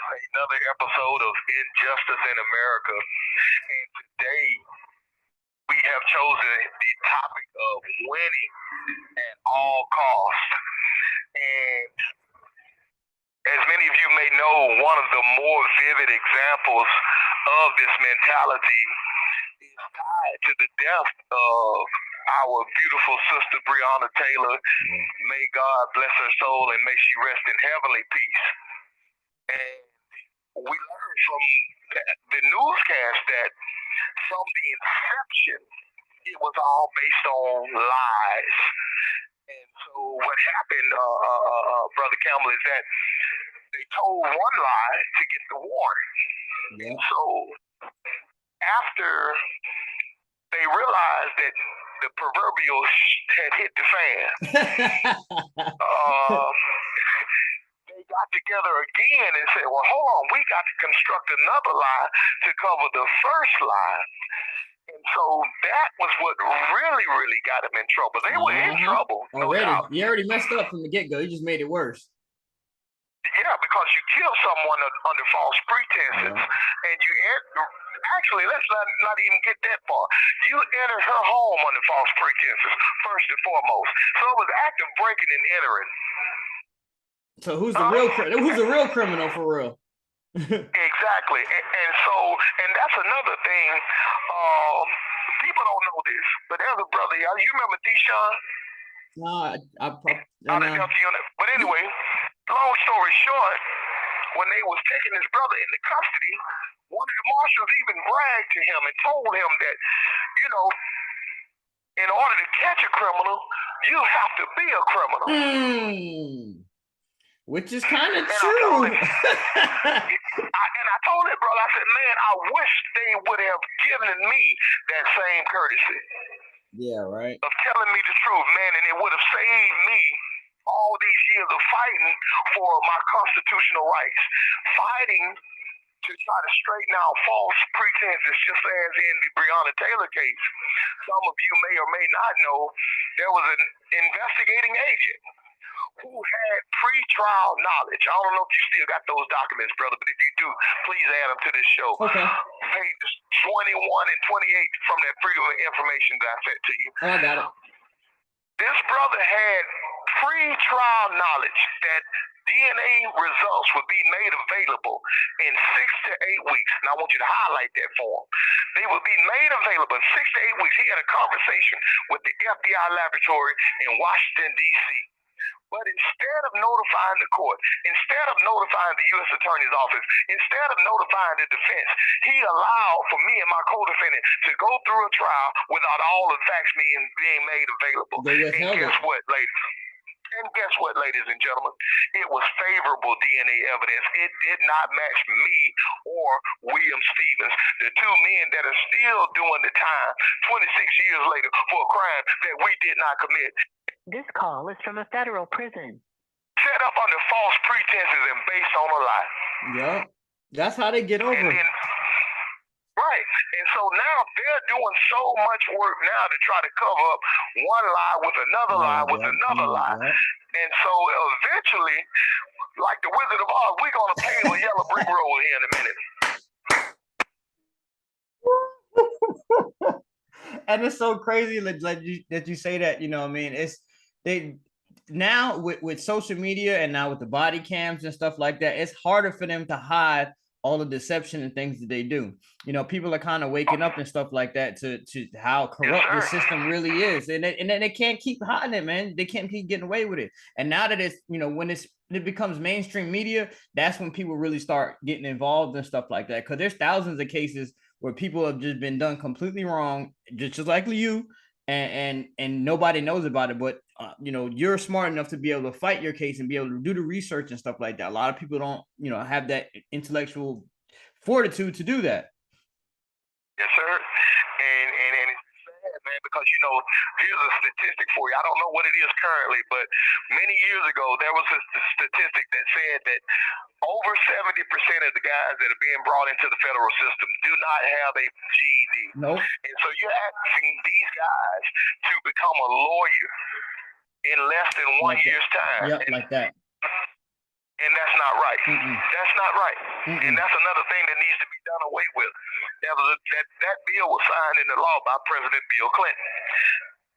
another episode of Injustice in America. And today we have chosen the topic of winning at all costs. And as many of you may know, one of the more vivid examples of this mentality is tied to the death of our beautiful sister Breonna Taylor. May God bless her soul and may she rest in heavenly peace. And we learned from the newscast that from the inception, it was all based on lies. And so what happened, Brother Campbell, is that they told one lie to get the warning. Yeah. And so after they realized that the proverbial had hit the fan, they got together again and said, well, hold on, we got to construct another lie to cover the first lie. And so that was what really, really got them in trouble. They were in trouble. Already. You already messed up from the get-go. You just made it worse. Yeah, because you killed someone under false pretenses. And you actually, let's not even get that far. You entered her home under false pretenses, first and foremost. So it was active breaking and entering. So who's the real criminal for real? Exactly. And that's another thing. People don't know this, but there's a brother, y'all. You remember Deshaun? No, But anyway, long story short, when they was taking his brother into custody, one of the marshals even bragged to him and told him that, you know, in order to catch a criminal, you have to be a criminal. Which is kind of true. And I told that brother, I said, man, I wish they would have given me that same courtesy. Yeah, right. Of telling me the truth, man, and it would have saved me all these years of fighting for my constitutional rights, fighting to try to straighten out false pretenses, just as in the Breonna Taylor case. Some of you may or may not know there was an investigating agent who had pre-trial knowledge. I don't know if you still got those documents, brother, but if you do, please add them to this show. Okay. Pages 21 and 28 from that Freedom of Information that I sent to you. I got it. This brother had pre-trial knowledge that DNA results would be made available in 6 to 8 weeks. And I want you to highlight that for him. They would be made available in 6 to 8 weeks. He had a conversation with the FBI laboratory in Washington, D.C. But instead of notifying the court, instead of notifying the U.S. Attorney's Office, instead of notifying the defense, he allowed for me and my co-defendant to go through a trial without all the facts being made available. And guess what, ladies and gentlemen? It was favorable DNA evidence. It did not match me or William Stevens, the two men that are still doing the time 26 years later for a crime that we did not commit. This call is from a federal prison. Set up under false pretenses and based on a lie. Yeah, that's how they get over. Right. And so now they're doing so much work now to try to cover up one lie with another lie with another lie. And so eventually, like the Wizard of Oz, we're going to pave a yellow brick road here in a minute. And it's so crazy that you say that, you know what I mean? They now with social media and now with the body cams and stuff like that, it's harder for them to hide all the deception and things that they do. You know, people are kind of waking up and stuff like that to how corrupt the system really is. And they can't keep hiding it, man. They can't keep getting away with it. And now that it's, you know, when it becomes mainstream media, that's when people really start getting involved and stuff like that. Because there's thousands of cases where people have just been done completely wrong, just like you, and nobody knows about it. But you know, you're smart enough to be able to fight your case and be able to do the research and stuff like that. A lot of people don't, you know, have that intellectual fortitude to do that. Yes, sir. And it's sad, man, because, you know, here's a statistic for you. I don't know what it is currently, but many years ago, there was a statistic that said that over 70% of the guys that are being brought into the federal system do not have a GED. Nope. And so you're asking these guys to become a lawyer in less than 1 year's time. Yep, like that. And that's not right. Mm-mm. That's not right. Mm-mm. And that's another thing that needs to be done away with. That bill was signed into law by President Bill Clinton.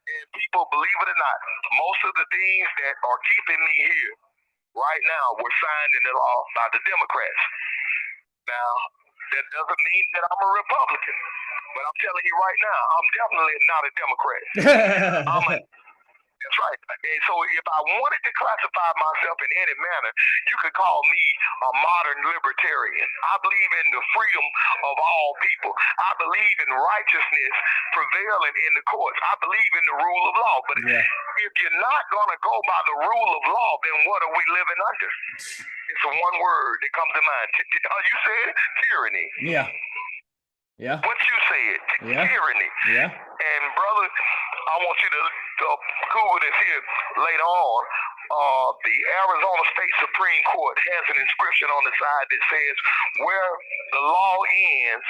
And people, believe it or not, most of the things that are keeping me here right now were signed into law by the Democrats. Now, that doesn't mean that I'm a Republican, but I'm telling you right now, I'm definitely not a Democrat. That's right. And so if I wanted to classify myself in any manner, you could call me a modern libertarian. I believe in the freedom of all people. I believe in righteousness prevailing in the courts. I believe in the rule of law. But if you're not going to go by the rule of law, then what are we living under? It's a one word that comes to mind. You said tyranny. Yeah. Yeah. What you said, tyranny. Yeah. And brother, I want you to Google this here later on. The Arizona State Supreme Court has an inscription on the side that says, "Where the law ends,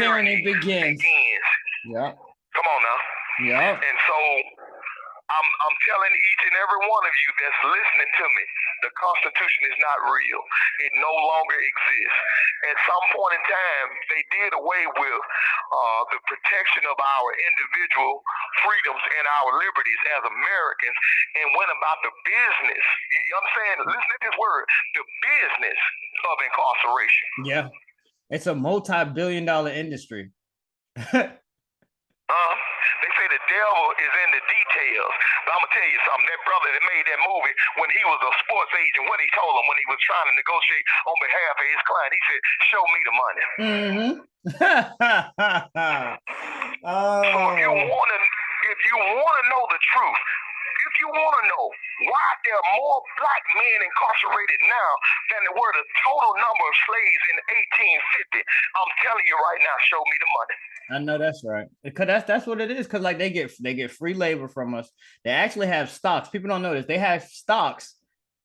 tyranny begins." Yeah. Come on now. Yeah. And so I'm telling each and every one of you that's listening to me, the Constitution is not real. It no longer exists. At some point in time, they did away with the protection of our individual freedoms and our liberties as Americans and went about the business. You understand? Listen to this word, the business of incarceration. Yeah. It's a multi-billion-dollar industry. They say the devil is in the details. But I'm going to tell you something. That brother that made that movie, when he was a sports agent, what he told him when he was trying to negotiate on behalf of his client, he said, "Show me the money." Mm-hmm. So if you want to know the truth, if you want to know why there are more black men incarcerated now than there were the total number of slaves in 1850, I'm telling you right now, show me the money. I know that's right, because that's what it is. Because like they get free labor from us. They actually have stocks. People don't know this. They have stocks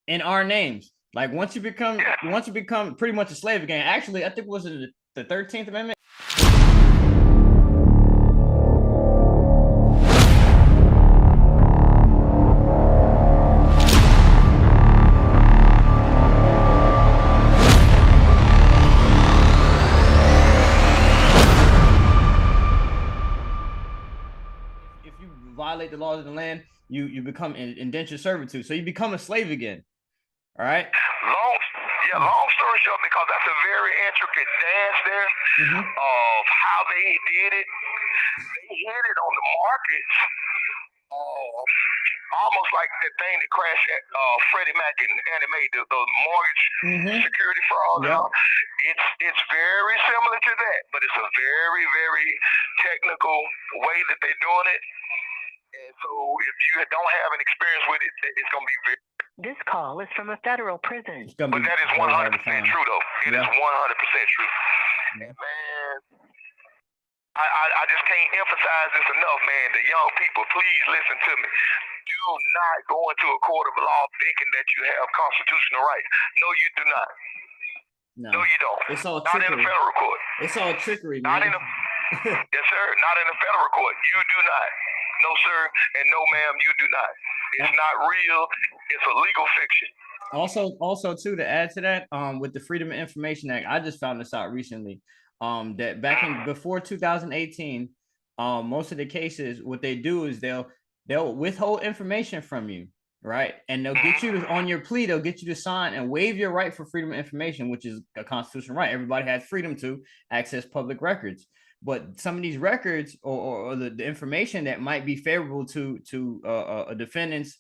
in our names. Like once you become pretty much a slave again. Actually, I think it was the 13th Amendment. Violate the laws of the land, you become indentured servitude. So you become a slave again. All right. Long story short, because that's a very intricate dance there of how they did it. They hit it on the markets, almost like that thing that crashed at Freddie Mac and Annie Mae, the mortgage security fraud. It's very similar to that, but it's a very, very technical way that they're doing it. And so if you don't have an experience with it, it's going to be very... This call is from a federal prison. But that is 100% true, though. It is 100% true. And, man, I just can't emphasize this enough, man. The young people, please listen to me. Do not go into a court of law thinking that you have constitutional rights. No, you do not. No, you don't. It's all not trickery. In the federal court. It's all trickery, man. Not in the... Yes, sir. Not in the federal court. You do not. No, sir, and no, ma'am, you do not. It's not real. It's a legal fiction. Also, too, to add to that, with the Freedom of Information Act, I just found this out recently. That back before 2018, most of the cases, what they do is they'll withhold information from you, right? And they'll get you to, on your plea, they'll get you to sign and waive your right for freedom of information, which is a constitutional right. Everybody has freedom to access public records. But some of these records or the information that might be favorable to a defendant's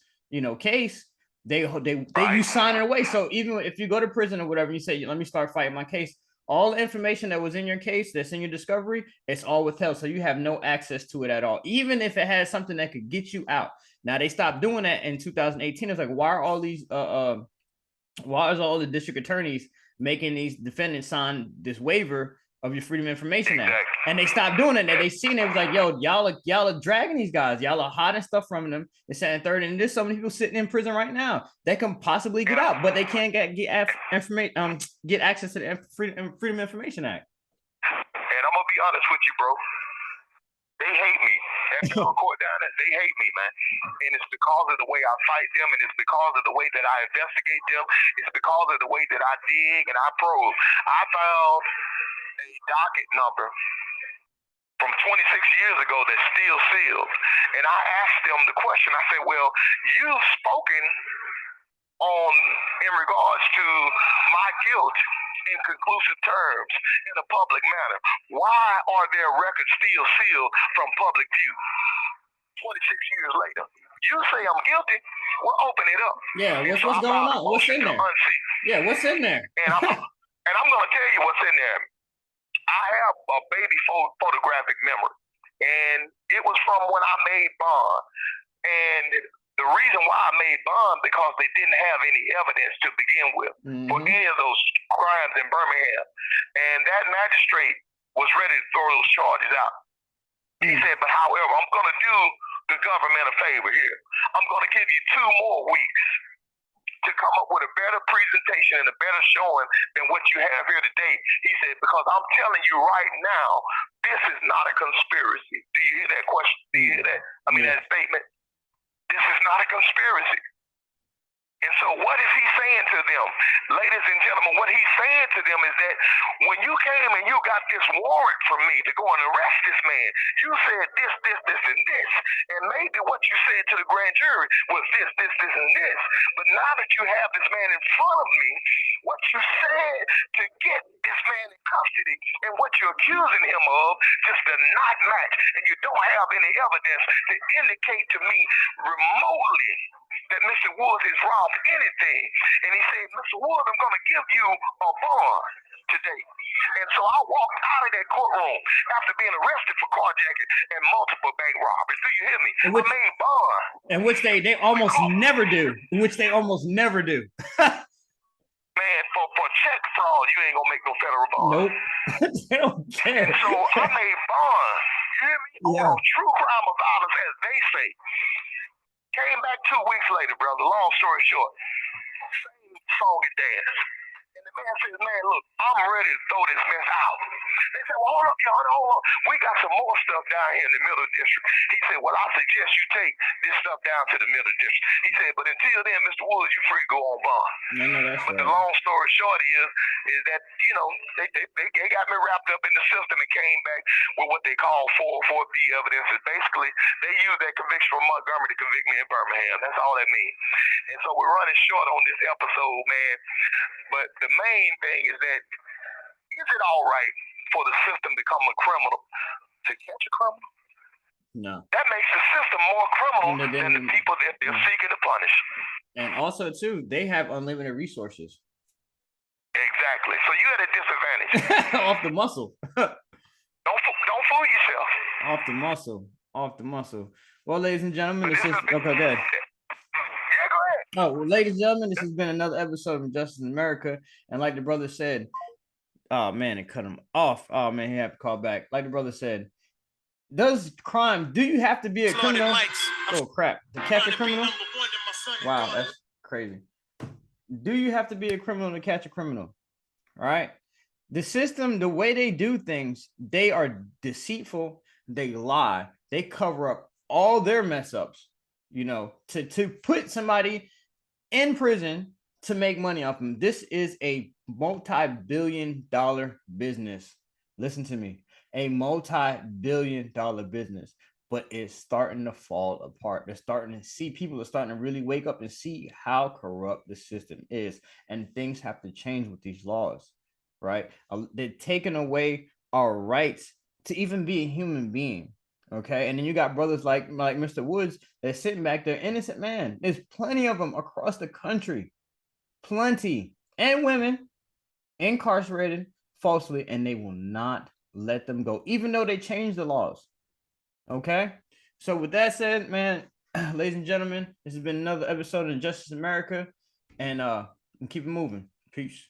case, you sign it away. So even if you go to prison or whatever, you say, "Let me start fighting my case," all the information that was in your case that's in your discovery, it's all withheld. So you have no access to it at all, even if it has something that could get you out. Now they stopped doing that in 2018. It's like, why are all these why is all the district attorneys making these defendants sign this waiver of your Freedom of Information Act? And they stopped doing it. They seen it was like, yo, y'all are dragging these guys. Y'all are hiding stuff from them. They're saying third, and there's so many people sitting in prison right now that can possibly get out, but they can't get access to the Freedom of Information Act. And I'm gonna be honest with you, bro. They hate me. That federal court down there, they hate me, man. And it's because of the way I fight them, and it's because of the way that I investigate them. It's because of the way that I dig and I probe. I found a docket number from 26 years ago that's still sealed. And I asked them the question. I said, well, you've spoken on in regards to my guilt in conclusive terms in a public manner. Why are their records still sealed from public view? 26 years later. You say I'm guilty, we'll open it up. Yeah, what's going on? What's in there? Yeah, what's in there? And I'm going to tell you what's in there. I have a baby photographic memory, and it was from when I made bond. And the reason why I made bond because they didn't have any evidence to begin with for any of those crimes in Birmingham. And that magistrate was ready to throw those charges out. He said, but however, I'm going to do the government a favor here. I'm going to give you 2 more weeks to come up with a better presentation and a better showing than what you have here today. He said, because I'm telling you right now, this is not a conspiracy. Do you hear that question? Do you hear that? I mean, that statement? This is not a conspiracy. And so what is he saying to them? Ladies and gentlemen, what he's saying to them is that when you came and you got this warrant from me to go and arrest this man, you said this, and this. And maybe what you said to the grand jury was this, and this. But now that you have this man in front of me, what you said to get this man in custody and what you're accusing him of just does not match. And you don't have any evidence to indicate to me remotely that Mr. Woods is robbed anything. And he said, Mr. Woods, I'm going to give you a bond today. And so I walked out of that courtroom after being arrested for carjacking and multiple bank robberies. Do you hear me? I made bond. And which they almost never do. Which they almost never do. Man, for check fraud, you ain't going to make no federal bond. Nope. They don't care. And so I made bond. You hear me? Yeah. True crime of violence, as they say. Came back 2 weeks later, brother. Long story short, same song and dance. And the man says, man, look, I'm ready to throw this mess out. They said, well, hold up, y'all, hold up. We got some more stuff down here in the middle district. He said, well, I suggest you take this stuff down to the middle district. He said, but until then, Mr. Woods, you're free to go on bond. No, that's but right. The long story short is that, you know, they got me wrapped up in the system and came back with what they call 404B evidence. And basically, they used that conviction from Montgomery to convict me in Birmingham. That's all that means. And so we're running short on this episode, man. But the main thing is that, is it all right for the system to become a criminal to catch a criminal? No. That makes the system more criminal than the people that they're seeking to punish. And also, too, they have unlimited resources. Exactly. So you at a disadvantage. Off the muscle. Don't fool yourself. Off the muscle. Well, ladies and gentlemen, this is okay. Go ahead. Yeah, go ahead. Oh, well, ladies and gentlemen, this has been another episode of Injustice in America. And like the brother said, oh man, it cut him off. Oh man, he had to call back. Like the brother said, do you have to be a criminal? Oh crap, to catch a criminal? Wow, that's crazy. Do you have to be a criminal to catch a criminal? All right. The system, the way they do things, they are deceitful, they lie, they cover up all their mess ups, you know, to put somebody in prison to make money off them. This is a multi-billion-dollar business. Listen to me, a multi-billion-dollar business, but it's starting to fall apart. They're starting to see, people are starting to really wake up and see how corrupt the system is, and things have to change with these laws, right? They're taking away our rights to even be a human being. Okay, and then you got brothers like Mr. Woods that's sitting back there, innocent man. There's plenty of them across the country, plenty, and women incarcerated falsely, and they will not let them go, even though they changed the laws. Okay, so with that said, man, ladies and gentlemen, this has been another episode of Injustice in America, and keep it moving. Peace.